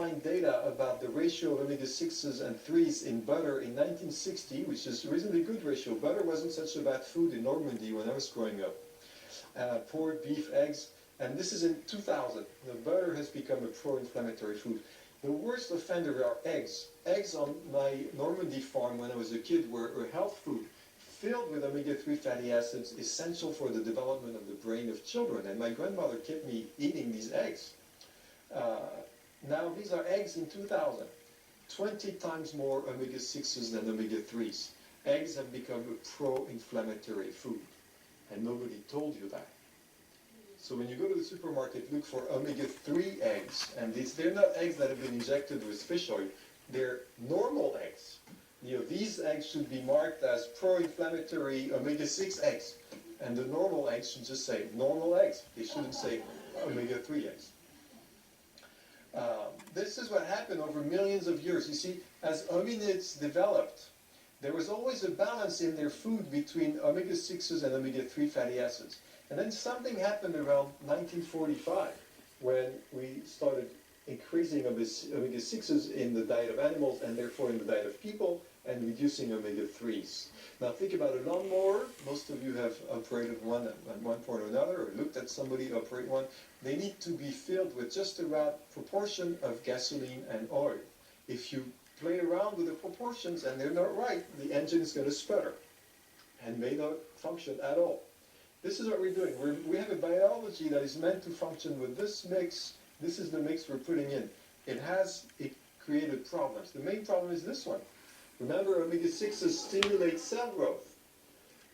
find data about the ratio of omega-6s and 3s in butter in 1960, which is a reasonably good ratio. Butter wasn't such a bad food in Normandy when I was growing up. Pork, beef, eggs, and this is in 2000. The butter has become a pro-inflammatory food. The worst offender are eggs. Eggs on my Normandy farm when I was a kid were a health food, filled with omega-3 fatty acids, essential for the development of the brain of children. And my grandmother kept me eating these eggs. Now these are eggs in 2000. 20 times more omega-6s than omega-3s. Eggs have become a pro-inflammatory food. And nobody told you that. So when you go to the supermarket, look for omega-3 eggs. And they're not eggs that have been injected with fish oil. They're normal eggs. These eggs should be marked as pro-inflammatory omega-6 eggs. And the normal eggs should just say normal eggs. They shouldn't say omega-3 eggs. This is what happened over millions of years. You see, as hominids developed, there was always a balance in their food between omega-6s and omega-3 fatty acids. And then something happened around 1945 when we started increasing omega-6s in the diet of animals and therefore in the diet of people and reducing omega-3s. Now think about a lawnmower. Most of you have operated one at one point or another, or looked at somebody operate one. They need to be filled with just the right proportion of gasoline and oil. If you play around with the proportions and they're not right, the engine is going to sputter and may not function at all. This is what we're doing. We have a biology that is meant to function with this mix. This is the mix we're putting in. It created problems. The main problem is this one. Remember, omega-6s stimulate cell growth.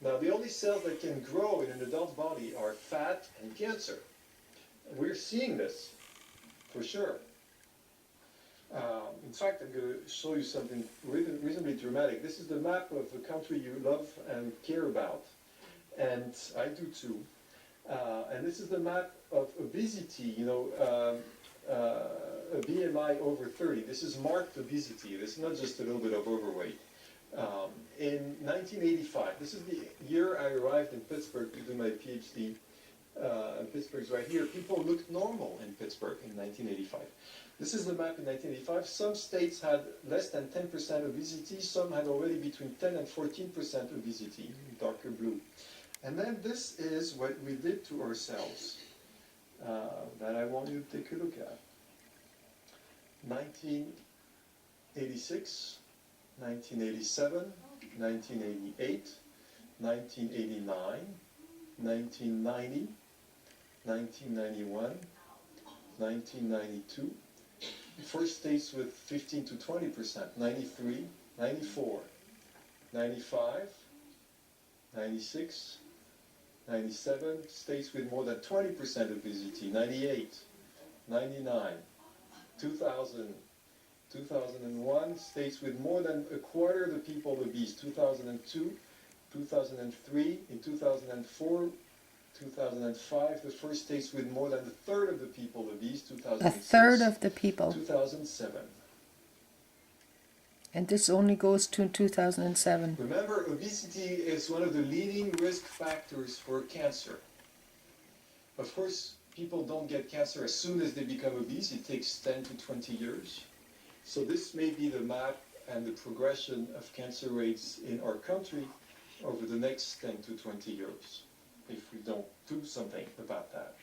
Now, the only cells that can grow in an adult body are fat and cancer. We're seeing this, for sure. In fact, I'm going to show you something reasonably dramatic. This is the map of the country you love and care about, and I do too. And this is the map of obesity, a BMI over 30. This is marked obesity. This is not just a little bit of overweight. In 1985, this is the year I arrived in Pittsburgh to do my PhD. Pittsburgh's right here. People looked normal in Pittsburgh in 1985. This is the map in 1985. Some states had less than 10% obesity. Some had already between 10 and 14% obesity, darker blue. And then this is what we did to ourselves that I want you to take a look at. 1986, 1987, 1988, 1989, 1990, 1991, 1992. First states with 15 to 20%, 93, 94, 95, 96, 97, states with more than 20% obesity, 98, 99, 2000, 2001, states with more than a quarter of the people obese, 2002, 2003, in 2004, 2005, the first states with more than a third of the people obese, 2006. A third of the people. 2007. And this only goes to 2007. Remember, obesity is one of the leading risk factors for cancer. Of course, people don't get cancer as soon as they become obese. It takes 10 to 20 years. So this may be the map and the progression of cancer rates in our country over the next 10 to 20 years, if we don't do something about that.